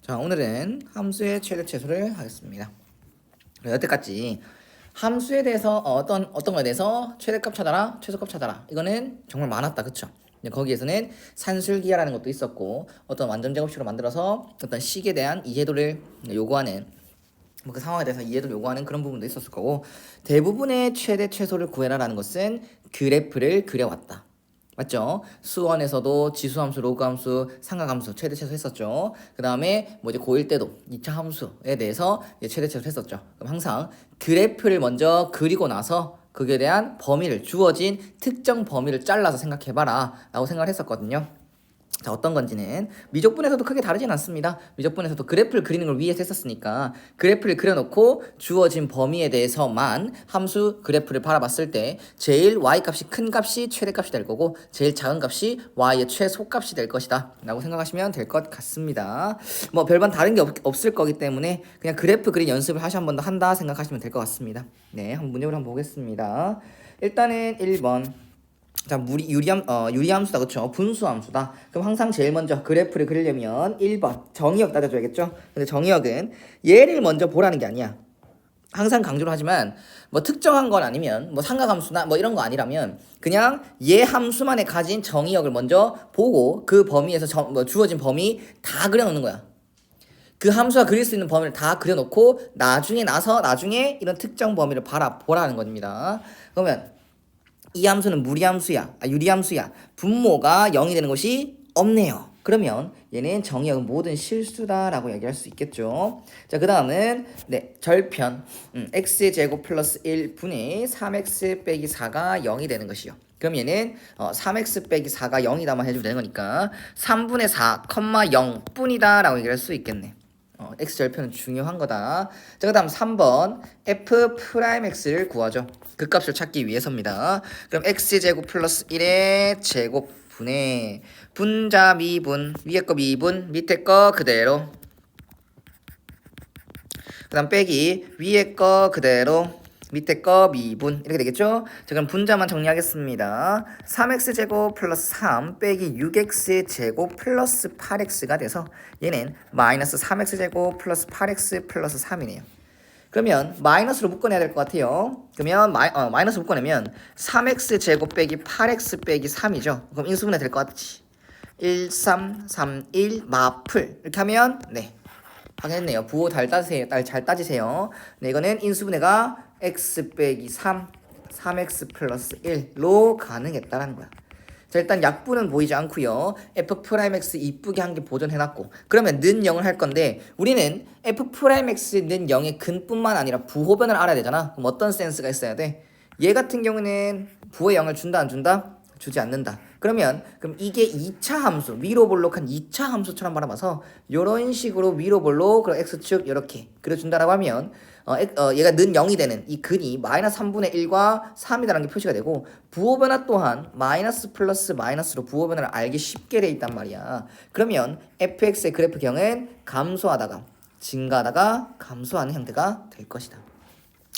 자, 오늘은 함수의 최대 최소를 하겠습니다. 여태까지 함수에 대해서 어떤 거에 대해서 최대값 찾아라, 최소값 찾아라. 이거는 정말 많았다, 그쵸? 거기에서는 산술기하라는 것도 있었고, 어떤 완전 제곱식으로 만들어서 어떤 식에 대한 이해도를 요구하는 그 상황에 대해서 이해도를 요구하는 그런 부분도 있었을 거고, 대부분의 최대 최소를 구해라라는 것은 그래프를 그려왔다. 맞죠? 수원에서도 지수함수, 로그함수, 삼각함수 최대 최소 했었죠. 그 다음에 이제 고1 때도 2차 함수에 대해서 최대 최소 했었죠. 그럼 항상 그래프를 먼저 그리고 나서 그에 대한 범위를 주어진 특정 범위를 잘라서 생각해봐라 라고 생각을 했었거든요. 자, 어떤 건지는 미적분에서도 크게 다르진 않습니다. 미적분에서도 그래프를 그리는 걸 위해서 했었으니까 그래프를 그려놓고 주어진 범위에 대해서만 함수 그래프를 바라봤을 때 제일 y값이 큰 값이 최대값이 될 거고 제일 작은 값이 y의 최소값이 될 것이다 라고 생각하시면 될 것 같습니다. 뭐 별반 다른 게 없을 거기 때문에 그냥 그래프 그린 연습을 한 번 더 한다 생각하시면 될 것 같습니다. 네, 한번 문제를 한번 보겠습니다. 일단은 1번. 자, 유리함수다, 그쵸? 분수함수다. 그럼 항상 제일 먼저 그래프를 그리려면 1번 정의역 따져줘야겠죠? 근데 정의역은 얘를 먼저 보라는 게 아니야. 항상 강조를 하지만 뭐 특정한 건 아니면 뭐 삼각함수나 뭐 이런 거 아니라면 그냥 얘 함수만에 가진 정의역을 먼저 보고 그 범위에서 주어진 범위 다 그려놓는 거야. 그 함수가 그릴 수 있는 범위를 다 그려놓고 나중에 이런 특정 범위를 보라는 겁니다. 그러면 이 함수는 유리함수야. 분모가 0이 되는 것이 없네요. 그러면 얘는 정의역은 모든 실수다라고 얘기할 수 있겠죠. 자, 그 다음은 절편 x제곱 플러스 1분의 3x 빼기 4가 0이 되는 것이요. 그럼 얘는 3x 빼기 4가 0이다만 해주면 되는 거니까 3분의 4, 0 뿐이다 라고 얘기할 수 있겠네. x절편은 중요한 거다. 자, 그 다음 3번 f'x를 구하죠. 그 값을 찾기 위해서입니다. 그럼 x제곱 플러스 1의 제곱분의 분자 미분, 위에 거 미분, 밑에 거 그대로, 그 다음 빼기 위에 거 그대로, 밑에 거 미분 이렇게 되겠죠? 자, 그럼 분자만 정리하겠습니다. 3x제곱 플러스 3 빼기 6x제곱 플러스 8x가 돼서 얘는 마이너스 3x제곱 플러스 8x 플러스 3이네요. 그러면 마이너스로 묶어내야 될 것 같아요. 그러면 마이너스 묶어내면 3x제곱 빼기 8x 빼기 3이죠. 그럼 인수분해 될 것 같지? 1, 3, 3, 1 마플 이렇게 하면 확인했네요. 부호 잘 따지세요. 네, 이거는 인수분해가 x 빼기 3, 3x 플러스 1로 가능했다라는 거야. 자, 일단 약분은 보이지 않고요. f'x 이쁘게 한 개 보존해놨고 그러면 는 0을 할 건데 우리는 f'x는 0의 근뿐만 아니라 부호변을 알아야 되잖아. 그럼 어떤 센스가 있어야 돼? 얘 같은 경우는 부호에 0을 준다 안 준다? 주지 않는다. 그럼 이게 2차 함수, 위로 볼록한 2차 함수처럼 바라봐서 이런 식으로 위로 볼록 그리고 x축 이렇게 그려준다라고 하면 얘가 는 0이 되는 이 근이 마이너스 3분의 1과 3이라는 게 표시가 되고 부호 변화 또한 마이너스 플러스 마이너스로 부호 변화를 알기 쉽게 돼 있단 말이야. 그러면 fx의 그래프경은 감소하다가 증가하다가 감소하는 형태가 될 것이다.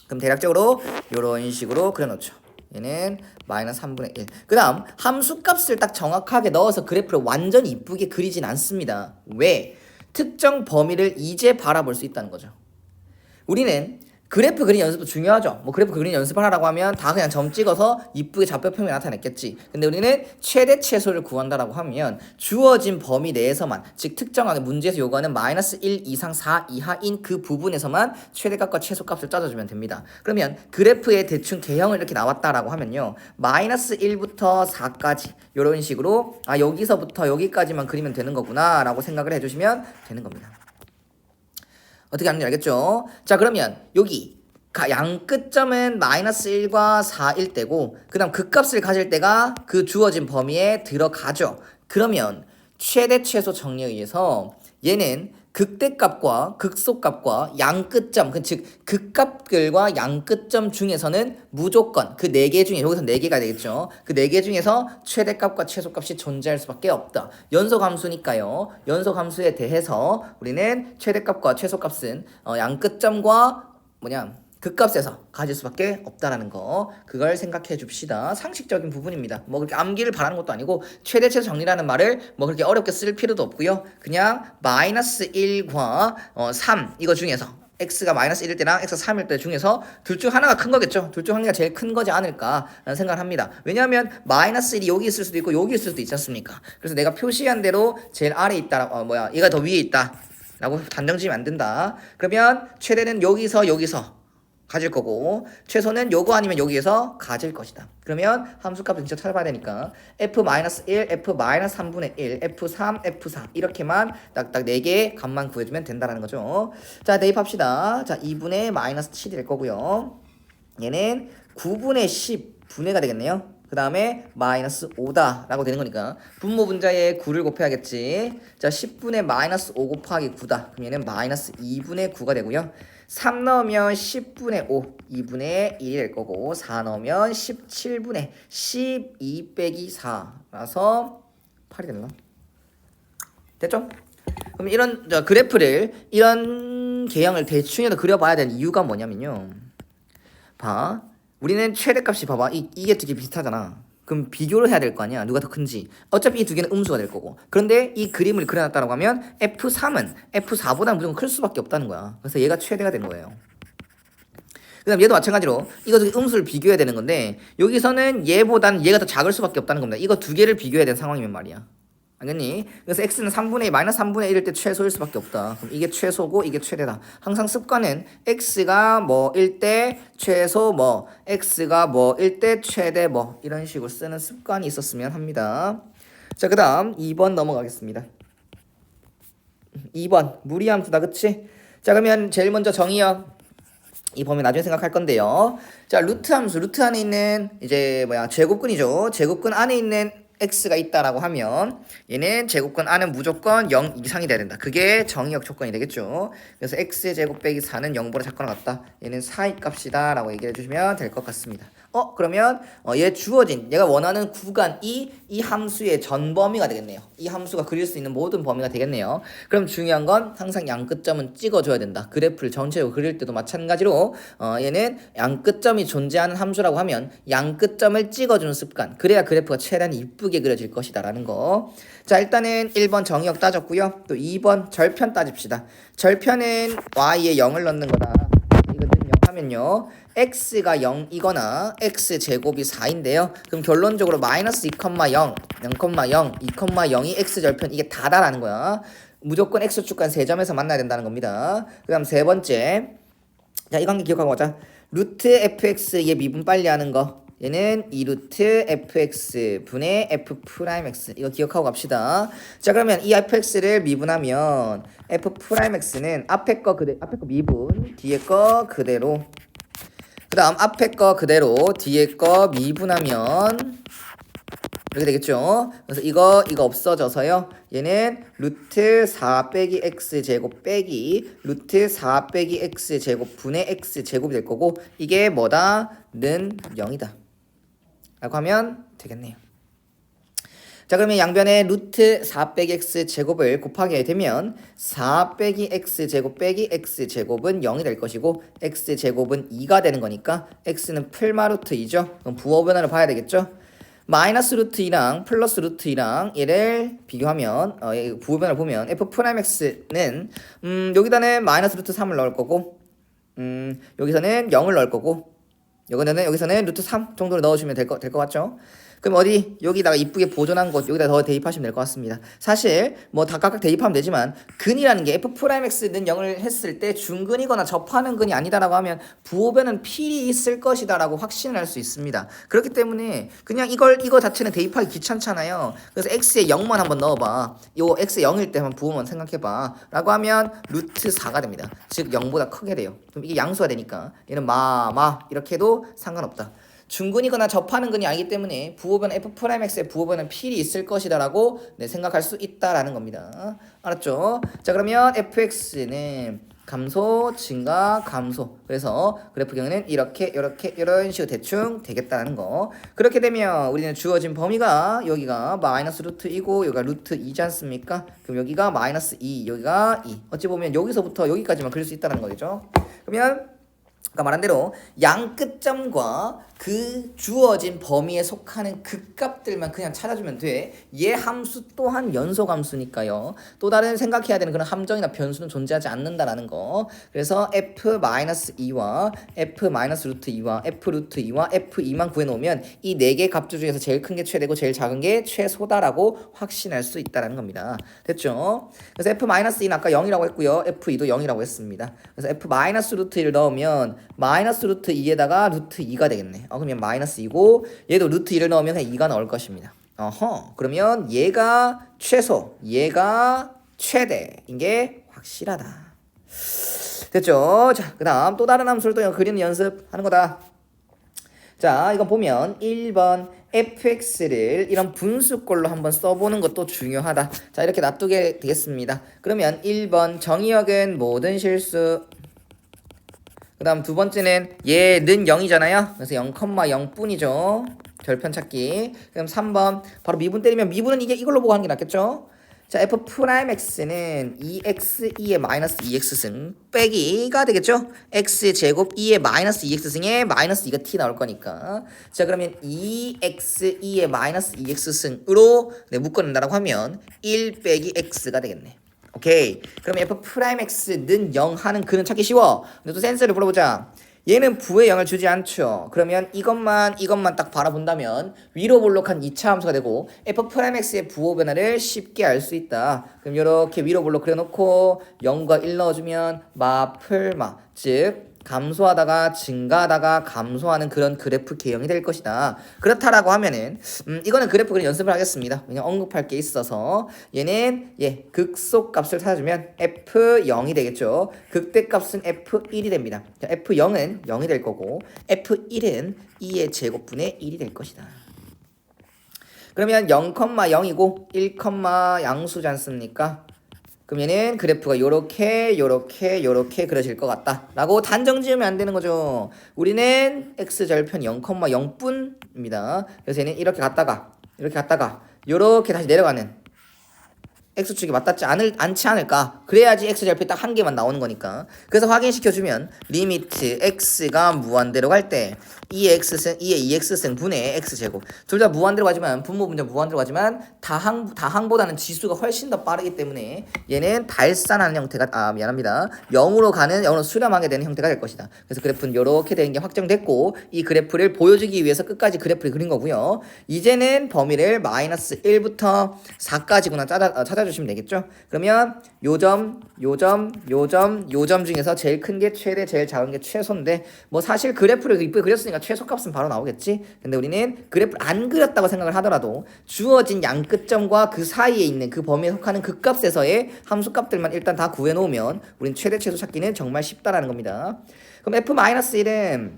그럼 대략적으로 이런 식으로 그려놓죠. 얘는 마이너스 3분의 1. 그 다음 함수값을 딱 정확하게 넣어서 그래프를 완전히 이쁘게 그리진 않습니다. 왜? 특정 범위를 이제 바라볼 수 있다는 거죠. 우리는 그래프 그린 연습도 중요하죠. 뭐 그래프 그린 연습을 하라고 하면 다 그냥 점 찍어서 이쁘게 좌표평면 나타냈겠지. 근데 우리는 최대 최소를 구한다라고 하면 주어진 범위 내에서만, 즉 특정하게 문제에서 요구하는 마이너스 1 이상 4 이하인 그 부분에서만 최대값과 최소값을 짜줘주면 됩니다. 그러면 그래프의 대충 개형을 이렇게 나왔다라고 하면요, 마이너스 1부터 4까지 이런 식으로 여기서부터 여기까지만 그리면 되는 거구나 라고 생각을 해주시면 되는 겁니다. 어떻게 하는지 알겠죠? 자, 그러면 여기 양 끝점은 마이너스 1과 4일 때고 그 다음 그 값을 가질 때가 그 주어진 범위에 들어가죠. 그러면 최대 최소 정리에 의해서 얘는 극대값과 극소값과 양 끝점, 즉 극값들과 양 끝점 중에서는 무조건 그 4개 중에, 여기서 4개가 되겠죠. 그 4개 중에서 최대값과 최소값이 존재할 수밖에 없다. 연소함수니까요. 연소함수에 대해서 우리는 최대값과 최소값은 양 끝점과 극값에서 가질 수밖에 없다라는 거, 그걸 생각해 줍시다. 상식적인 부분입니다. 뭐 그렇게 암기를 바라는 것도 아니고 최대 최소 정리라는 말을 뭐 그렇게 어렵게 쓸 필요도 없고요. 그냥 마이너스 1과 3 이거 중에서 x가 마이너스 1일 때랑 x가 3일 때 중에서 둘 중 하나가 큰 거겠죠. 둘 중 하나가 제일 큰 거지 않을까라는 생각을 합니다. 왜냐하면 마이너스 1이 여기 있을 수도 있고 여기 있을 수도 있지 않습니까? 그래서 내가 표시한 대로 제일 아래에 있다, 얘가 더 위에 있다 라고 단정 지으면 안 된다. 그러면 최대는 여기서 가질 거고 최소는 요거 아니면 여기에서 가질 것이다. 그러면 함수값을 진짜 찾아봐야 되니까 f-1, f-3분의 1, f3, f4 이렇게만 딱딱 4개의 값만 구해주면 된다는 거죠. 자, 대입합시다. 자, 2분의 마이너스 7이 될 거고요. 얘는 9분의 10 분해가 되겠네요. 그 다음에 마이너스 5다 라고 되는 거니까 분모 분자에 9를 곱해야겠지. 자, 10분의 마이너스 5 곱하기 9다. 그럼 얘는 마이너스 2분의 9가 되고요. 3 넣으면 10분의 5 2분의 1이 될 거고 4 넣으면 17분의 12 빼기 4라서 8이 됐나? 됐죠? 그럼 이런 그래프를 이런 개형을 대충이라도 그려봐야 되는 이유가 뭐냐면요. 봐. 우리는 최대값이 봐봐. 이게 되게 비슷하잖아. 그럼 비교를 해야 될 거 아니야. 누가 더 큰지. 어차피 이 두 개는 음수가 될 거고. 그런데 이 그림을 그려놨다고 하면 F3은 F4보다 무조건 클 수밖에 없다는 거야. 그래서 얘가 최대가 되는 거예요. 그 다음 얘도 마찬가지로 이거 두 개 음수를 비교해야 되는 건데 여기서는 얘보다는 얘가 더 작을 수밖에 없다는 겁니다. 이거 두 개를 비교해야 되는 상황이면 말이야. 알겠니? 그래서 x는 3분의 2, 마이너스 3분의 1일 때 최소일 수밖에 없다. 그럼 이게 최소고 이게 최대다. 항상 습관은 x가 뭐일 때 최소 뭐, x가 뭐일 때 최대 뭐 이런 식으로 쓰는 습관이 있었으면 합니다. 자, 그 다음 2번 넘어가겠습니다. 2번 무리함수다, 그치? 자, 그러면 제일 먼저 정의역 이 범위 나중에 생각할 건데요. 자, 루트 함수, 루트 안에 있는 이제 제곱근이죠. 제곱근 안에 있는 x가 있다라고 하면 얘는 제곱근 안은 무조건 0 이상이 돼야 된다. 그게 정의역 조건이 되겠죠. 그래서 x제곱 빼기 4는 0보다 작거나 같다. 얘는 4의 값이다 라고 얘기해 주시면 될 것 같습니다. 그러면 얘 주어진 얘가 원하는 구간이 이 함수의 전 범위가 되겠네요. 이 함수가 그릴 수 있는 모든 범위가 되겠네요. 그럼 중요한 건 항상 양 끝점은 찍어줘야 된다. 그래프를 전체적으로 그릴 때도 마찬가지로 얘는 양 끝점이 존재하는 함수라고 하면 양 끝점을 찍어주는 습관. 그래야 그래프가 최대한 이쁘게 그려질 것이다 라는 거. 자, 일단은 1번 정의역 따졌고요. 또 2번 절편 따집시다. 절편은 y에 0을 넣는 거다. 이거는 0 하면요. x가 0이거나 x제곱이 4인데요. 그럼 결론적으로 마이너스 2,0, 0,0, 2,0이 x절편 이게 다다라는 거야. 무조건 x축간 3점에서 만나야 된다는 겁니다. 그 다음 세 번째. 자, 이 관계 기억하고 가자. 루트 fx 얘 미분 빨리 하는 거. 얘는 2루트 fx 분의 f 프라임 x 이거 기억하고 갑시다. 자, 그러면 이 fx를 미분하면 f 프라임 x는 앞에 거 미분, 뒤에 거 그대로. 그 다음 앞에 거 그대로 뒤에 거 미분하면 이렇게 되겠죠. 그래서 이거 없어져서요. 얘는 루트 4 빼기 x제곱 빼기 루트 4 빼기 x제곱 분의 x제곱이 될 거고 이게 뭐다? 는 0이다 라고 하면 되겠네요. 자, 그러면 양변에 루트 4 빼기 x제곱을 곱하게 되면 4 빼기 x제곱 빼기 x제곱은 0이 될 것이고 x제곱은 2가 되는 거니까 x는 풀마 루트 2죠. 그럼 부호 변화를 봐야 되겠죠. 마이너스 루트 2랑 플러스 루트 2랑 얘를 비교하면 부호 변화를 보면 f 프라임 x는 여기다는 마이너스 루트 3을 넣을 거고 여기서는 0을 넣을 거고 여기서는 루트 3 정도로 넣어주면 될 것 같죠? 그럼 여기다가 이쁘게 보존한 곳 여기다 더 대입하시면 될 것 같습니다. 사실 뭐 다 각각 대입하면 되지만 근이라는 게 f'(x는 0을 했을 때 중근이거나 접하는 근이 아니다라고 하면 부호변은 필히 있을 것이다 라고 확신을 할 수 있습니다. 그렇기 때문에 그냥 이거 자체는 대입하기 귀찮잖아요. 그래서 x에 0만 한번 넣어봐. 요 x에 0일 때 한번 부호만 생각해봐 라고 하면 루트 4가 됩니다. 즉 0보다 크게 돼요. 그럼 이게 양수가 되니까 얘는 이렇게 해도 상관없다. 중근이거나 접하는 근이 아니기 때문에 부호변 f'x의 부호변은 필히 있을 것이다 라고 생각할 수 있다라는 겁니다. 알았죠? 자, 그러면 fx는 감소, 증가, 감소. 그래서 그래프 경우는 이렇게 이런 식으로 대충 되겠다는 거. 그렇게 되면 우리는 주어진 범위가 여기가 마이너스 루트 2고 여기가 루트 2지 않습니까? 그럼 여기가 마이너스 2, 여기가 2. 어찌 보면 여기서부터 여기까지만 그릴 수 있다는 거죠. 그러면 아까 말한 대로 양 끝점과 그 주어진 범위에 속하는 극값들만 그냥 찾아주면 돼. 얘 함수 또한 연속 함수니까요. 또 다른 생각해야 되는 그런 함정이나 변수는 존재하지 않는다라는 거. 그래서 f-2와 f-루트2와 f-2와 f2만 구해놓으면 이 네 개 값 중에서 제일 큰 게 최대고 제일 작은 게 최소다라고 확신할 수 있다는 겁니다. 됐죠? 그래서 f-2는 아까 0이라고 했고요. f2도 0이라고 했습니다. 그래서 f-루트1을 넣으면 마이너스 루트 2에다가 루트 2가 되겠네. 그러면 마이너스 2고 얘도 루트 2를 넣으면 그냥 2가 나올 것입니다. 그러면 얘가 최소, 얘가 최대인 게 확실하다. 됐죠? 자, 그 다음 또 다른 함수를 또 그리는 연습하는 거다. 자, 이거 보면 1번 fx를 이런 분수꼴로 한번 써보는 것도 중요하다. 자, 이렇게 놔두게 되겠습니다. 그러면 1번 정의역은 모든 실수. 그 다음 두 번째는 얘는 0이잖아요. 그래서 0,0 뿐이죠. 절편 찾기. 그럼 3번 바로 미분 때리면 미분은 이걸로 보고 하는 게 낫겠죠. 자, f'(x는 2x2의 마이너스 2x승 빼기가 되겠죠. x제곱 2의 마이너스 2x승에 마이너스 2가 t 나올 거니까. 자, 그러면 2x2의 마이너스 2x승으로 묶어낸다라고 하면 1 빼기 x가 되겠네. 오케이. 그럼 f'(x는 0 하는 그는 찾기 쉬워. 근데 또 센스를 불어보자. 얘는 부에 0을 주지 않죠. 그러면 이것만 딱 바라본다면 위로 볼록한 2차 함수가 되고 f'(x의 부호 변화를 쉽게 알 수 있다. 그럼 이렇게 위로 볼록 그려놓고 0과 1 넣어주면 마풀마, 즉 감소하다가 증가하다가 감소하는 그런 그래프 개형이 될 것이다. 그렇다라고 하면은 이거는 그래프 그냥 연습을 하겠습니다. 그냥 언급할 게 있어서 얘는 극소값을 찾아주면 f0이 되겠죠. 극대값은 f1이 됩니다. 자, f0은 0이 될 거고 f1은 2의 제곱분의 1이 될 것이다. 그러면 0,0이고 1, 양수지 않습니까? 그럼 얘는 그래프가 요렇게 그려질 것 같다 라고 단정 지으면 안 되는 거죠. 우리는 x절편 0,0 뿐입니다. 그래서 얘는 이렇게 갔다가 요렇게 다시 내려가는 x축이 맞닿지 않지 않을까. 그래야지 x절편 딱 한 개만 나오는 거니까. 그래서 확인시켜주면 리미트 x가 무한대로 갈 때 2의 2x승 분의 x제곱 둘 다 무한대로 가지만 분모 분자 무한대로 가지만 다항보다는 지수가 훨씬 더 빠르기 때문에 얘는 발산하는 형태가 미안합니다. 0으로 수렴하게 되는 형태가 될 것이다. 그래서 그래프는 이렇게 되는 게 확정됐고 이 그래프를 보여주기 위해서 끝까지 그래프를 그린 거고요. 이제는 범위를 마이너스 1부터 4까지구나 찾아주시면 되겠죠. 그러면 요점 중에서 제일 큰 게 최대, 제일 작은 게 최소인데 뭐 사실 그래프를 이쁘게 그렸으니까 최소값은 바로 나오겠지. 근데 우리는 그래프를 안 그렸다고 생각을 하더라도 주어진 양 끝점과 그 사이에 있는 그 범위에 속하는 그 값에서의 함수값들만 일단 다 구해놓으면 우린 최대 최소 찾기는 정말 쉽다라는 겁니다. 그럼 f-1은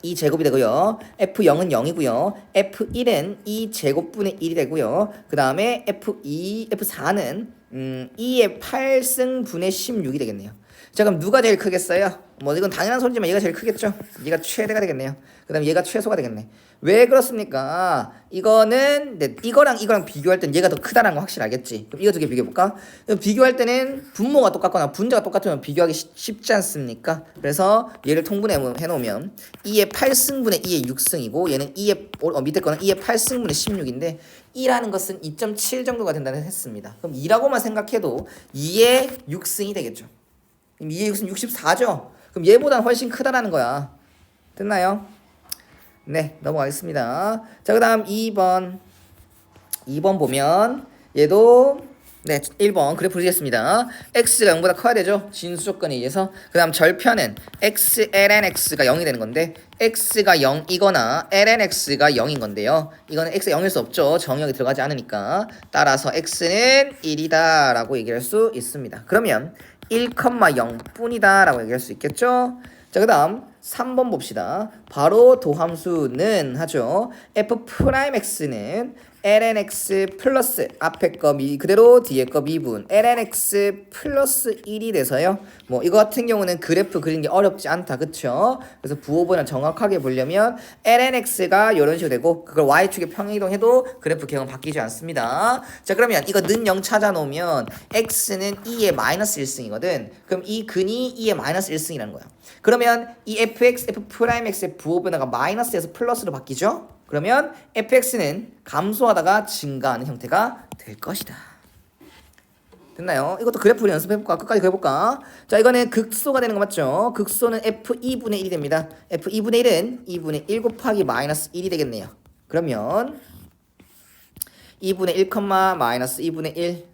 2제곱이 되고요. f0은 0이고요. f1은 2제곱분의 1이 되고요. 그 다음에 f4는 2의 8승분의 16이 되겠네요. 자, 그럼 누가 제일 크겠어요? 뭐 이건 당연한 소리지만 얘가 제일 크겠죠. 얘가 최대가 되겠네요. 그 다음에 얘가 최소가 되겠네. 왜 그렇습니까? 이거는 이거랑 비교할 땐 얘가 더 크다는 거 확실히 알겠지. 그럼 이거 두 개 비교해볼까? 비교할 때는 분모가 똑같거나 분자가 똑같으면 비교하기 쉽지 않습니까? 그래서 얘를 통분해 놓으면 2의 8승분의 2의 6승이고 얘는 밑에 거는 2의 8승분의 16인데 2라는 것은 2.7 정도가 된다고 했습니다. 그럼 2라고만 생각해도 2의 6승이 되겠죠. 그럼 2의 6승 64죠. 그럼 얘보다는 훨씬 크다라는 거야. 됐나요? 네, 넘어가겠습니다. 자, 그 다음 2번 보면 얘도 1번 그래프 그리겠습니다. x가 0보다 커야 되죠. 진수 조건에 의해서. 그 다음 절편은 x ln x가 0이 되는 건데 x가 0이거나 ln x가 0인 건데요. 이거는 x가 0일 수 없죠. 정의역이 들어가지 않으니까. 따라서 x는 1이다 라고 얘기할 수 있습니다. 그러면 1,0 뿐이다 라고 얘기할 수 있겠죠. 자, 그 다음 3번 봅시다. 바로 도함수는 하죠. f'(x는 lnx 플러스 앞에 거 그대로 뒤에 거 미분 lnx 플러스 1이 돼서요. 뭐 이거 같은 경우는 그래프 그리는 게 어렵지 않다. 그쵸? 그래서 부호번호 정확하게 보려면 lnx가 이런 식으로 되고 그걸 y축에 평행이동해도 그래프 개형은 바뀌지 않습니다. 자 그러면 이거 는 0 찾아놓으면 x는 2의 마이너스 1승이거든. 그럼 이 근이 2의 마이너스 1승이라는 거야. 그러면 이 fx, f'x의 부호변화가 마이너스에서 플러스로 바뀌죠? 그러면 fx는 감소하다가 증가하는 형태가 될 것이다. 됐나요? 이것도 그래프를 연습해볼까? 끝까지 그려볼까? 자, 이거는 극소가 되는 거 맞죠? 극소는 f2분의 1이 됩니다. f2분의 1은 2분의 1 곱하기 마이너스 1이 되겠네요. 그러면 2분의 1, 마이너스 2분의 1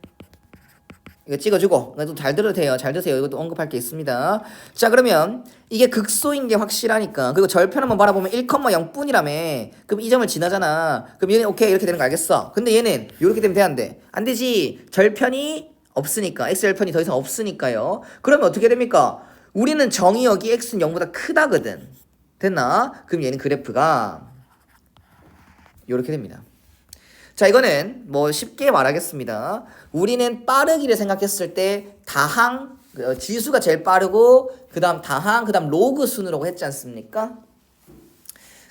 이거 찍어주고 이것도 잘 들어도 돼요. 잘 드세요. 이것도 언급할 게 있습니다. 자 그러면 이게 극소인 게 확실하니까 그리고 절편 한번 바라보면 1,0뿐이라며 그럼 이 점을 지나잖아. 그럼 얘는 오케이 이렇게 되는 거 알겠어. 근데 얘는 이렇게 되면 돼 안 돼? 안 되지. 절편이 없으니까 x절편이 더 이상 없으니까요. 그러면 어떻게 됩니까? 우리는 정의역이 x는 0보다 크다거든. 됐나? 그럼 얘는 그래프가 이렇게 됩니다. 자 이거는 뭐 쉽게 말하겠습니다. 우리는 빠르기를 생각했을 때 다항 지수가 제일 빠르고 그 다음 다항 그 다음 로그 순으로 했지 않습니까?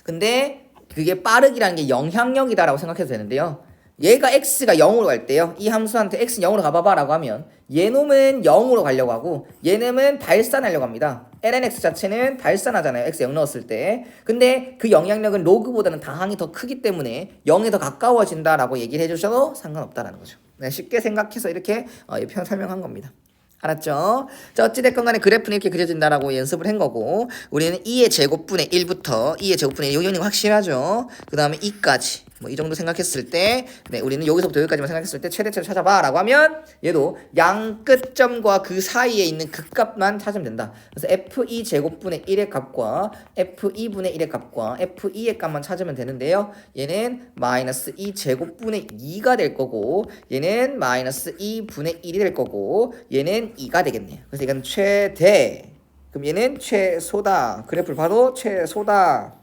근데 그게 빠르기라는 게 영향력이다라고 생각해도 되는데요. 얘가 x가 0으로 갈 때요. 이 함수한테 x는 0으로 가봐봐 라고 하면 얘놈은 0으로 가려고 하고 얘놈은 발산하려고 합니다. lnx 자체는 발산하잖아요. x 0 넣었을 때. 근데 그 영향력은 로그보다는 다항이 더 크기 때문에 0에 더 가까워진다라고 얘기를 해주셔도 상관없다라는 거죠. 네, 쉽게 생각해서 이렇게 이 편 설명한 겁니다. 알았죠? 자 어찌됐건 간에 그래프는 이렇게 그려진다라고 연습을 한 거고 우리는 2의 제곱분의 1부터 2의 제곱분의 1 요거는 확실하죠? 그 다음에 2까지 뭐 이 정도 생각했을 때 네, 우리는 여기서부터 여기까지만 생각했을 때 최대치를 찾아봐 라고 하면 얘도 양 끝점과 그 사이에 있는 극값만 찾으면 된다. 그래서 f2 제곱분의 1의 값과 f2분의 1의 값과 f2의 값만 찾으면 되는데요. 얘는 마이너스 2 제곱분의 2가 될 거고 얘는 마이너스 2분의 1이 될 거고 얘는 2가 되겠네요. 그래서 이건 최대 그럼 얘는 최소다. 그래프를 봐도 최소다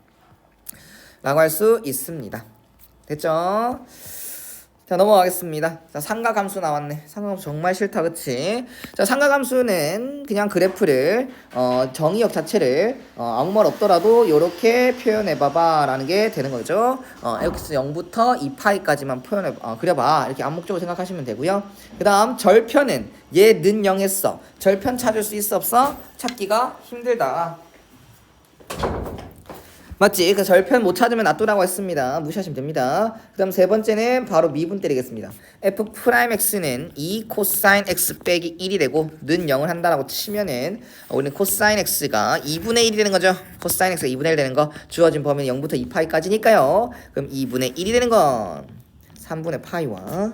라고 할 수 있습니다. 됐죠? 자 넘어가겠습니다. 자 삼각함수 나왔네. 삼각함수 정말 싫다 그치? 자 삼각함수는 그냥 그래프를 정의역 자체를 아무 말 없더라도 이렇게 표현해봐봐 라는 게 되는 거죠. x 0부터 2파이까지만 그려봐 이렇게 암묵적으로 생각하시면 되고요. 그 다음 절편은 얘는 0 했어. 절편 찾을 수 있어 없어? 찾기가 힘들다. 맞지? 그 절편 못 찾으면 놔두라고 했습니다. 무시하시면 됩니다. 그 다음 세 번째는 바로 미분 때리겠습니다. f'x는 2 코사인 x 빼기 1이 되고 는 0을 한다라고 치면은 우리는 코사인 x가 2분의 1이 되는 거죠. 코사인 x가 2분의 1 되는 거 주어진 범위는 0부터 2파이까지니까요. 그럼 2분의 1이 되는 건 3분의 파이와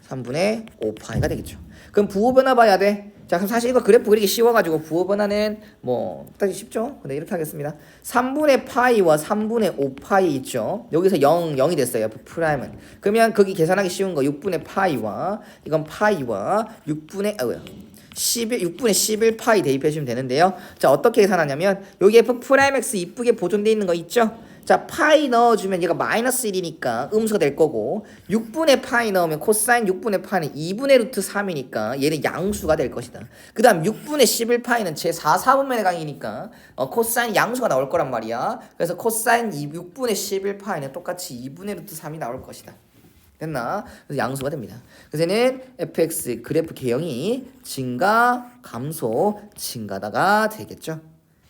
3분의 5파이가 되겠죠. 그럼 부호변화 봐야 돼. 자 그럼 사실 이거 그래프 그리기 쉬워가지고 부호변화는 뭐 딱히 쉽죠? 근데 이렇게 하겠습니다. 3분의 파이와 3분의 5파이 있죠? 여기서 0이 됐어요. F'은. 그러면 거기 계산하기 쉬운 거 6분의 파이와 이건 파이와 6분의 11파이 대입해주시면 되는데요. 자 어떻게 계산하냐면 여기 F'X 이쁘게 보존되어 있는 거 있죠? 자 파이 넣어주면 얘가 마이너스 1이니까 음수가 될 거고 6분의 파이 넣으면 코사인 6분의 파이는 2분의 루트 3이니까 얘는 양수가 될 것이다. 그 다음 6분의 11파이는 제 4사분면의 강이니까 코사인 양수가 나올 거란 말이야. 그래서 코사인 6분의 11파이는 똑같이 2분의 루트 3이 나올 것이다. 됐나? 그래서 양수가 됩니다. 그래서 얘는 fx 그래프 개형이 증가, 감소, 증가다가 되겠죠.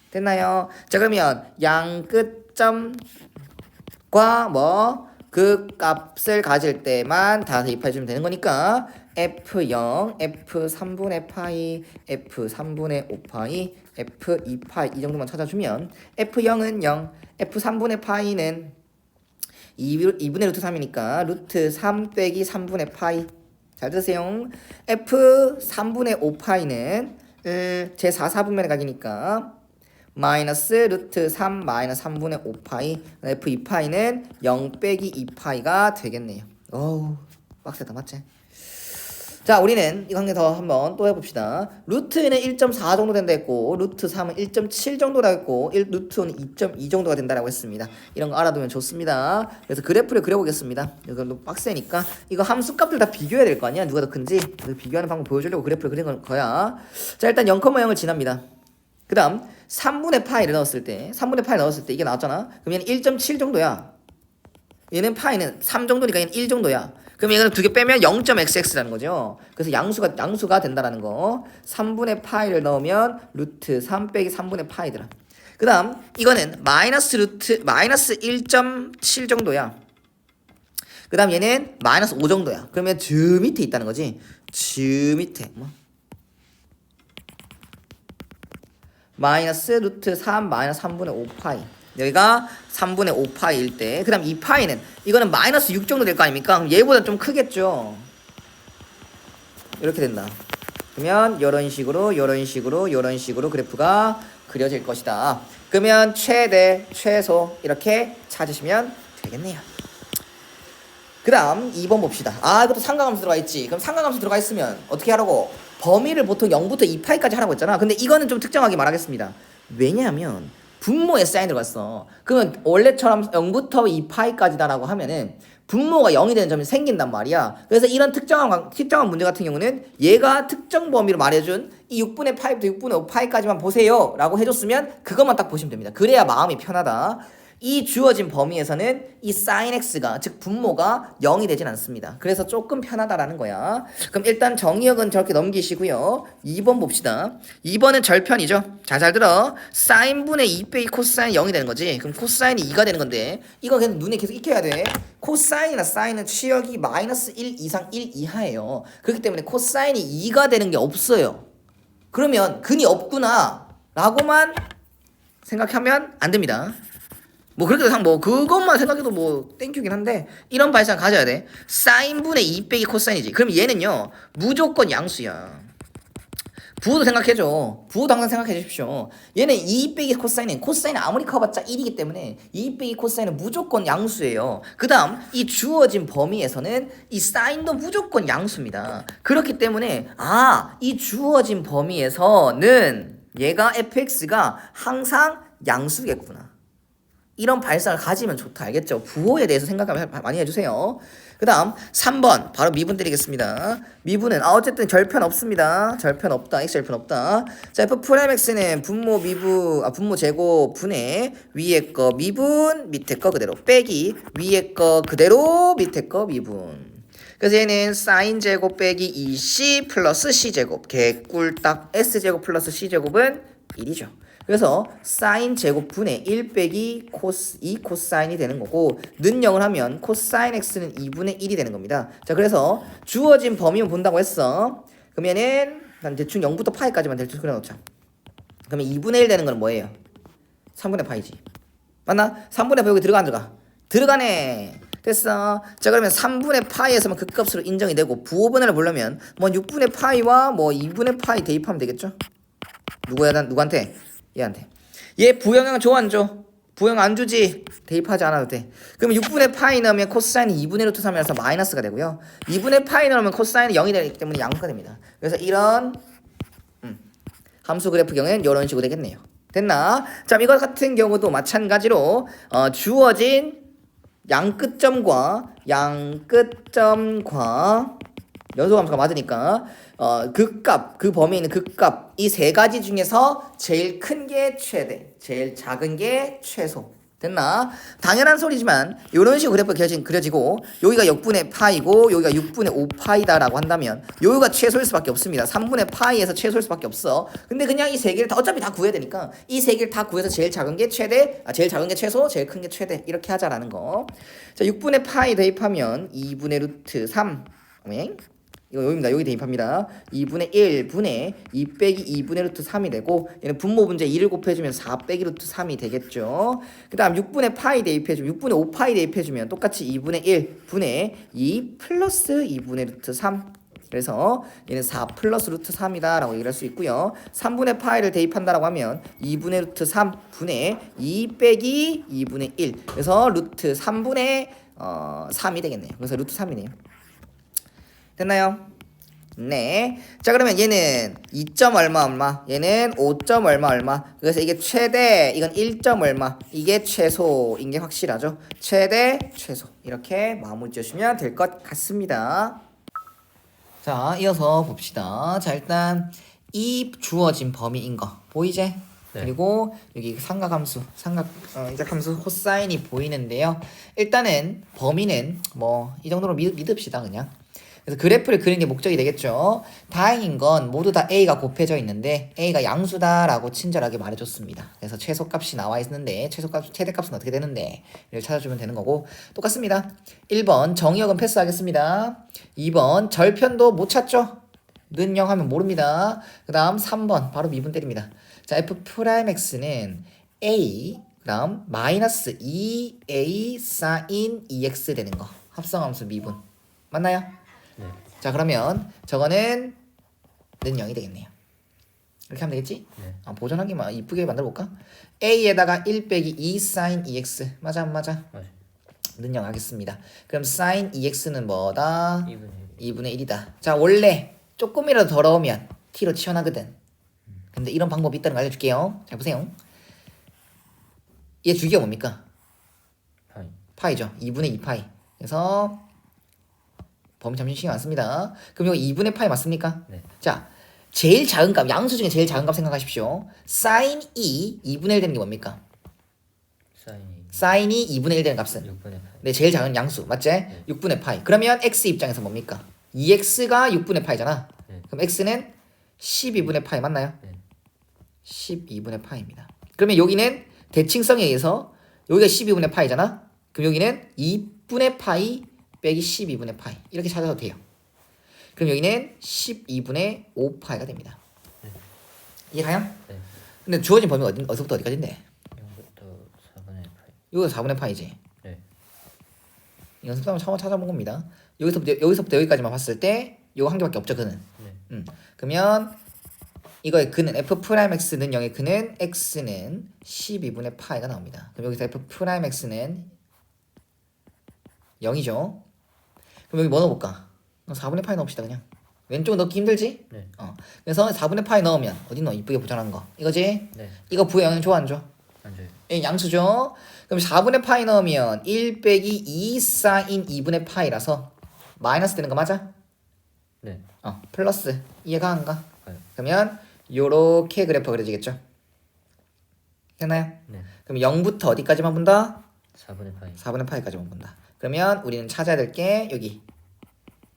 됐나요? 자 그러면 양 끝점과 뭐 그 값을 가질 때만 다 대입해주면 되는 거니까 f0, f3분의 파이, f3분의 5파이, f2파이 이 정도만 찾아주면 f0은 0, f3분의 파이는 2분의 루트 3이니까 루트 3 빼기 3분의 파이 잘 들으세요. f 3분의 5파이는 제 4사분면의 각이니까 마이너스 루트 3 마이너스 3분의 5파이 f 2파이는 0 빼기 2파이가 되겠네요. 어우 빡세다 맞지? 자, 우리는 이거 한 개 더 한번 또 해봅시다. 루트는 1.4 정도 된다 했고, 루트 3은 1.7 정도라 했고, 루트 5는 2.2 정도가 된다라고 했습니다. 이런 거 알아두면 좋습니다. 그래서 그래프를 그려보겠습니다. 이거 너무 빡세니까 이거 함수값들 다 비교해야 될 거 아니야? 누가 더 큰지. 비교하는 방법 보여주려고 그래프를 그린 거야. 자, 일단 0,0을 지납니다. 그 다음 3분의 파이를 넣었을 때 이게 나왔잖아. 그럼 얘는 1.7 정도야. 얘는 파이는 3 정도니까 얘는 1 정도야. 그럼 이거는 두 개 빼면 0.xx라는 거죠. 그래서 양수가 된다라는 거. 3분의 파이를 넣으면 루트 3 빼기 3분의 파이더라. 그 다음 이거는 마이너스 1.7 정도야. 그 다음 얘는 마이너스 5 정도야. 그러면 저 밑에 있다는 거지. 저 밑에 마이너스 루트 3 마이너스 3분의 5 파이. 여기가 3분의 5 파이일 때, 그 다음 이 파이는 이거는 마이너스 6 정도 될 거 아닙니까? 그럼 얘보다 좀 크겠죠. 이렇게 된다. 그러면 이런 식으로 그래프가 그려질 것이다. 그러면 최대, 최소 이렇게 찾으시면 되겠네요. 그 다음 2번 봅시다. 이것도 상가함수 들어가 있지. 그럼 상가함수 들어가 있으면 어떻게 하라고? 범위를 보통 0부터 2파이까지 하라고 했잖아. 근데 이거는 좀 특정하게 말하겠습니다. 왜냐하면 분모에 사인이 들어갔어. 그러면 원래처럼 0부터 2파이까지다라고 하면은 분모가 0이 되는 점이 생긴단 말이야. 그래서 이런 특정한 문제 같은 경우는 얘가 특정 범위로 말해준 이 6분의 파이부터 6분의 5파이까지만 보세요 라고 해줬으면 그것만 딱 보시면 됩니다. 그래야 마음이 편하다. 이 주어진 범위에서는 이 sin x가, 즉 분모가 0이 되진 않습니다. 그래서 조금 편하다라는 거야. 그럼 일단 정의역은 저렇게 넘기시고요. 2번 봅시다. 2번은 절편이죠. 잘 들어. sin분의 2 빼기 코사인 0이 되는 거지. 그럼 코사인이 2가 되는 건데 이거 그냥 눈에 계속 익혀야 돼. 코사인이나 사인은 취역이 마이너스 1 이상 1 이하예요. 그렇기 때문에 코사인이 2가 되는 게 없어요. 그러면 근이 없구나 라고만 생각하면 안 됩니다. 그렇게 그것만 생각해도 땡큐긴 한데, 이런 발상 가져야 돼. 사인분의 2 빼기 코사인이지. 그럼 얘는요, 무조건 양수야. 부호도 생각해줘. 부호도 항상 생각해 주십시오. 얘는 2 빼기 코사인은, 코사인은 아무리 커봤자 1이기 때문에 2 빼기 코사인은 무조건 양수예요. 그 다음, 이 주어진 범위에서는 이 사인도 무조건 양수입니다. 그렇기 때문에, 이 주어진 범위에서는 얘가 fx가 항상 양수겠구나. 이런 발상을 가지면 좋다. 알겠죠? 부호에 대해서 생각 많이 해주세요. 그 다음 3번 바로 미분 드리겠습니다. 미분은 어쨌든 절편 없습니다. 절편 없다. x 절편 없다. 자, f 프라임 x는 분모 제곱 분의 위에 거 미분 밑에 거 그대로 빼기 위에 거 그대로 밑에 거 미분. 그래서 얘는 sin 제곱 빼기 2c 플러스 c 제곱 개꿀딱 s 제곱 플러스 c 제곱은 1이죠. 그래서 사인 제곱분의 1 빼기 코스 2 코사인이 되는 거고, 는 0을 하면 코사인 x는 2분의 1이 되는 겁니다. 자, 그래서 주어진 범위만 본다고 했어. 그러면은 난 대충 0부터 파이까지만 대충 그려놓자. 그러면 2분의 1 되는 건 뭐예요? 3분의 파이지. 맞나? 3분의 파이 여기 들어가 안 들어가? 들어가네. 됐어. 자, 그러면 3분의 파이에서만 그 값으로 인정이 되고, 부호분해를 보려면 6분의 파이와 2분의 파이 대입하면 되겠죠? 누구한테? 얘한테. 얘 부영향 줘 안 줘? 부영 안 주지? 대입하지 않아도 돼. 그럼 6분의 파이 넣으면 코사인이 2분의 루트 3이라서 마이너스가 되고요. 2분의 파이 넣으면 코사인이 0이 되기 때문에 양수가 됩니다. 그래서 이런 함수 그래프 경우에는 이런 식으로 되겠네요. 됐나? 자, 이것 같은 경우도 마찬가지로 주어진 양끝점과 연소함수가 맞으니까 그 범위에 있는 값 이 세 가지 중에서 제일 큰 게 최대, 제일 작은 게 최소. 됐나? 당연한 소리지만 이런 식으로 그래프가 그려지고 여기가 6분의 파이고 여기가 6분의 5파이다라고 한다면 여기가 최소일 수밖에 없습니다. 3분의 파이에서 최소일 수밖에 없어. 근데 그냥 이 세 개를 어차피 다 구해야 되니까 이 세 개를 다 구해서 제일 작은 게 최대, 제일 작은 게 최소, 제일 큰 게 최대 이렇게 하자라는 거. 자, 6분의 파이 대입하면 2분의 루트 3 이거 여기입니다. 여기 대입합니다. 2분의 1분의 2 빼기 2분의 루트 3이 되고, 얘는 분모 문제 2를 곱해주면 4 빼기 루트 3이 되겠죠. 그 다음 6분의 파이 대입해주면 6분의 5 파이 대입해주면 똑같이 2분의 1분의 2 플러스 2분의 루트 3. 그래서 얘는 4 플러스 루트 3이다 라고 얘기할 수 있고요. 3분의 파이를 대입한다라고 하면 2분의 루트 3분의 2 빼기 2분의 1. 그래서 루트 3분의 3이 되겠네요. 그래서 루트 3이네요. 됐나요? 네. 자, 그러면 얘는 2점 얼마 얼마, 얘는 5점 얼마 얼마. 그래서 이게 최대, 이건 1점 얼마, 이게 최소인 게 확실하죠. 최대, 최소. 이렇게 마무리 지으시면 될 것 같습니다. 자, 이어서 봅시다. 자, 일단 이 주어진 범위인 거 보이지? 네. 그리고 여기 삼각함수, 이적함수 코사인이 보이는데요. 일단은 범위는 뭐 이 정도로 믿읍시다 그냥. 그래서 그래프를 그리는 게 목적이 되겠죠. 다행인 건 모두 다 A가 곱해져 있는데 A가 양수다라고 친절하게 말해줬습니다. 그래서 최소값이 나와 있는데 최대값은 어떻게 되는데 이를 찾아주면 되는 거고 똑같습니다. 1번 정의역은 패스하겠습니다. 2번 절편도 못 찾죠. 는 0 하면 모릅니다. 그 다음 3번 바로 미분 때립니다. 자, F'X는 A 그 다음 마이너스 2A 사인 2X 되는 거 합성함수 미분 맞나요? 네. 자, 그러면 저거는 는 0이 되겠네요. 이렇게 하면 되겠지? 네. 보존하기만 이쁘게 만들어 볼까? A에다가 1 빼기 2 sin 2x 맞아 안 맞아? 맞아요. 는 0 하겠습니다. 그럼 sin 2x는 뭐다? 2분의 1. 2분의 1이다. 자, 원래 조금이라도 더러우면 t로 치환하거든. 근데 이런 방법이 있다는 거 알려줄게요. 잘 보세요. 얘 주기가 뭡니까? 파이. 파이죠. 2분의 2 파이. 그래서 범위 잠시 신경 안 씁니다. 그럼 이거 2분의 파이 맞습니까? 네. 자, 제일 작은 값, 양수 중에 제일 작은 값 생각하십시오. sin 2분의 1 되는 게 뭡니까? sin이 2분의 1 되는 값은? 6분의 파이. 네, 제일 작은 양수, 맞지? 네. 6분의 파이. 그러면 x 입장에서 뭡니까? 2x가 6분의 파이잖아. 네. 그럼 x는 12분의 파이 맞나요? 네. 12분의 파이입니다. 그러면 여기는 대칭성에 의해서 여기가 12분의 파이잖아. 그럼 여기는 2분의 파이 빼기 12분의 파이 이렇게 찾아도 돼요. 그럼 여기는 12분의 5파이가 됩니다. 네. 이해가요? 네. 근데 주어진 범위가 어디서부터 어디까지인데? 0부터 4분의 파이. 여기서 4분의 파이지. 네. 연습 한번 처음 찾아본 겁니다. 여기서부터 여기까지만 봤을 때 요거 한 개밖에 없죠, 그는. 네. 그러면 이거의 그는 F'X는 0의 그는 X는 12분의 파이가 나옵니다. 그럼 여기서 F'X는 0이죠. 그럼 여기 뭐 넣어볼까? 4분의 파이 넣읍시다 그냥. 왼쪽 넣기 힘들지? 네. 그래서 4분의 파이 넣으면 어디 넣어? 이쁘게 보존한 거 이거지? 네. 이거 부의 영향 좋아 안 좋아? 안 줘요. 양수죠. 그럼 4분의 파이 넣으면 1 빼기 2 사인 2분의 파이라서 마이너스 되는 거 맞아? 네. 플러스. 이해가 안 가? 가요. 그러면 요렇게 그래프가 그려지겠죠. 됐나요? 네. 그럼 0부터 어디까지만 본다? 4분의 파이. 4분의 파이까지만 본다. 그러면 우리는 찾아야 될 게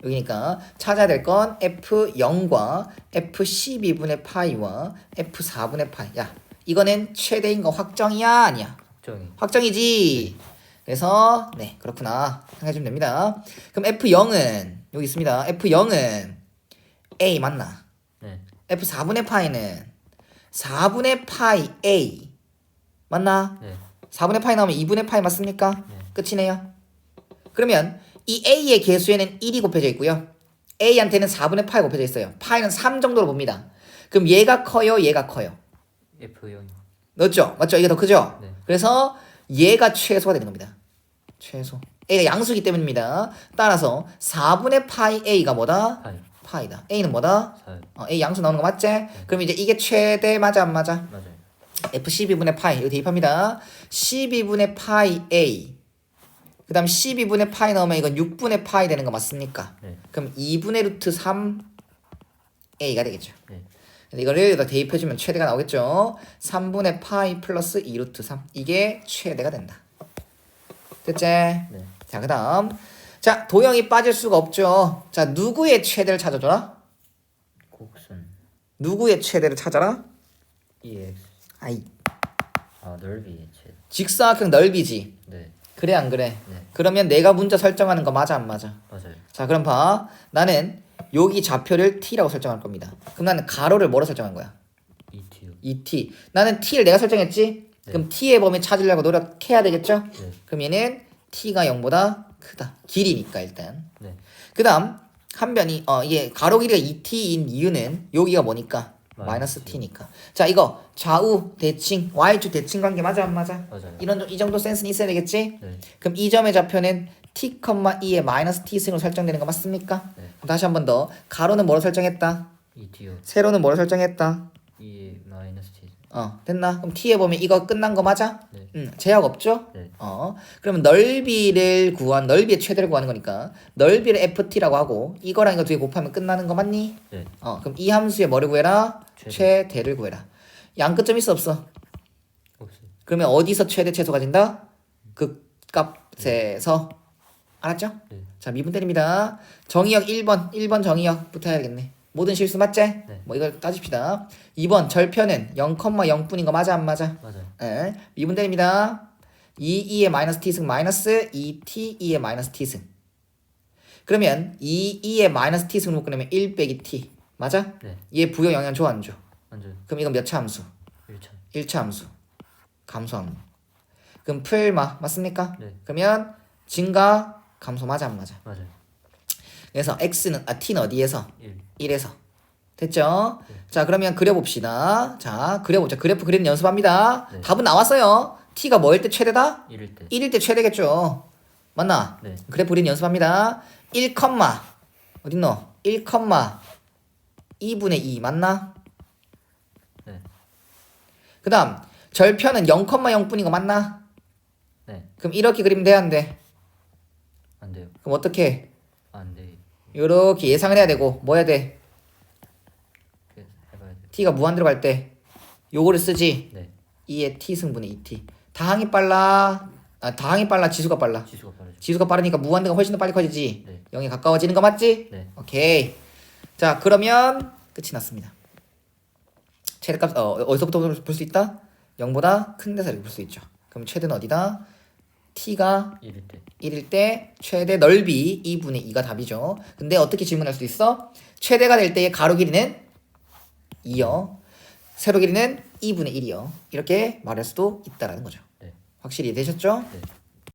여기니까 찾아야 될 건 F0과 F12분의 파이와 F4분의 파이. 야, 이거는 최대인 거 확정이야 아니야? 확정이지. 그래서 네, 그렇구나 생각해주면 됩니다. 그럼 F0은 여기 있습니다. F0은 A 맞나? 네. F4분의 파이는 4분의 파이 A 맞나? 네. 4분의 파이 나오면 2분의 파이 맞습니까? 네. 끝이네요. 그러면 이 A의 개수에는 1이 곱해져 있고요. A한테는 4분의 파이 곱해져 있어요. 파이는 3 정도로 봅니다. 그럼 얘가 커요? 얘가 커요? F0. 맞죠? 맞죠? 이게 더 크죠? 네. 그래서 얘가 최소가 되는 겁니다. 최소. A가 양수기 때문입니다. 따라서 4분의 파이 A가 뭐다? 파이. 파이다. A는 뭐다? 4. A 양수 나오는 거 맞지? 그럼 이제 이게 최대 맞아 안 맞아? 맞아요. F12분의 파이 이거 대입합니다. 12분의 파이 A 그 다음 12분의 파이 넣으면 이건 6분의 파이 되는 거 맞습니까? 네. 그럼 2분의 루트 3 A가 되겠죠. 네. 근데 이거를 여기다 대입해주면 최대가 나오겠죠. 3분의 파이 플러스 2 루트 3 이게 최대가 된다. 됐지? 네. 자, 그 다음 자, 도형이 빠질 수가 없죠. 자, 누구의 최대를 찾아줘라? 곡선 누구의 최대를 찾아라? EX. 아이, 넓이의 최대. 직사각형 넓이지. 네. 그래 안 그래? 네. 그러면 내가 문자 설정하는 거 맞아 안 맞아? 맞아요. 자, 그럼 봐. 나는 여기 좌표를 t라고 설정할 겁니다. 그럼 나는 가로를 뭐로 설정한 거야? ET요. 2t. 나는 t를 내가 설정했지? 네. 그럼 t의 범위 찾으려고 노력해야 되겠죠? 네. 그럼 얘는 t가 0보다 크다. 길이니까 일단. 네. 그 다음 한 변이 이게 가로 길이가 2t인 이유는 여기가 뭐니까? 마이너스 t니까. 자, 이거 좌우 대칭 y축 대칭 관계 맞아 안 맞아? 맞아요. 이 정도 센스는 있어야 되겠지? 네. 그럼 이 점의 좌표는 t, 2의 마이너스 t승으로 설정되는 거 맞습니까? 네. 그럼 다시 한 번 더. 가로는 뭐로 설정했다? 2t요. 세로는 뭐로 설정했다? 2의 마이너스 t. 됐나? 그럼 t에 보면 이거 끝난 거 맞아? 네. 제약 없죠? 네. 그러면 넓이의 최대를 구하는 거니까 넓이를 ft라고 하고 이거랑 이거 두 개 곱하면 끝나는 거 맞니? 네. 그럼 이 함수의 뭐를 구해라? 최대. 최대를 구해라. 양끝점 있어 없어? 없어요. 그러면 어디서 최대 최소가 진다? 극값에서. 알았죠? 네. 자, 미분 때립니다. 정의역 1번 정의역부터 해야겠네. 모든 실수 맞지? 네. 뭐 이걸 따집시다. 2번 절편은 0,0뿐인 거 맞아 안 맞아? 맞아요. 예. 미분 때립니다. 2의 마이너스 t승 마이너스 2t 2의 마이너스 t승. 그러면 2의 마이너스 t승으로 묶으면 1 빼기 t. 맞아? 네. 얘 부여 영향 줘 안 줘? 완전 그럼 이건 몇 차 함수? 1차. 1차 함수. 감소함수. 그럼 풀마 맞습니까? 네. 그러면 증가 감소 맞아 안 맞아? 맞아요. 그래서 t는 어디에서? 1. 1에서. 됐죠? 네. 자, 그러면 그려봅시다. 자, 그려보자. 그래프 그리는 연습합니다. 네. 답은 나왔어요. t가 뭐일 때 최대다? 1일 때. 1일 때 최대겠죠. 맞나? 네. 그래프 그리는 연습합니다. 1, 어딨노? 1, 2분의 2 맞나? 네. 그 다음 절편은 0,0뿐인 거 맞나? 네. 그럼 이렇게 그리면 돼 안 돼? 안 돼요. 그럼 어떻게? 안 돼. 요렇게 예상을 해야 되고 뭐 해야 돼? 그래서 해봐야 돼요. t가 무한 들어갈 때 요거를 쓰지. 네. 2의 t 승분의 2t. 다항이 빨라 지수가 빨라. 지수가 빠르죠. 지수가 빠르니까 무한대가 훨씬 더 빨리 커지지. 네. 0에 가까워지는 거 맞지? 네. 오케이. 자, 그러면 끝이 났습니다. 최대값 어디서부터 볼 수 있다? 0보다 큰 데서 이렇게 볼 수 있죠. 그럼 최대는 어디다? t가 1일 때. 1일 때 최대 넓이 2분의 2가 답이죠. 근데 어떻게 질문할 수 있어? 최대가 될 때의 가로 길이는 2요. 세로 길이는 2분의 1이요. 이렇게 말할 수도 있다라는 거죠. 네. 확실히 이해되셨죠? 네.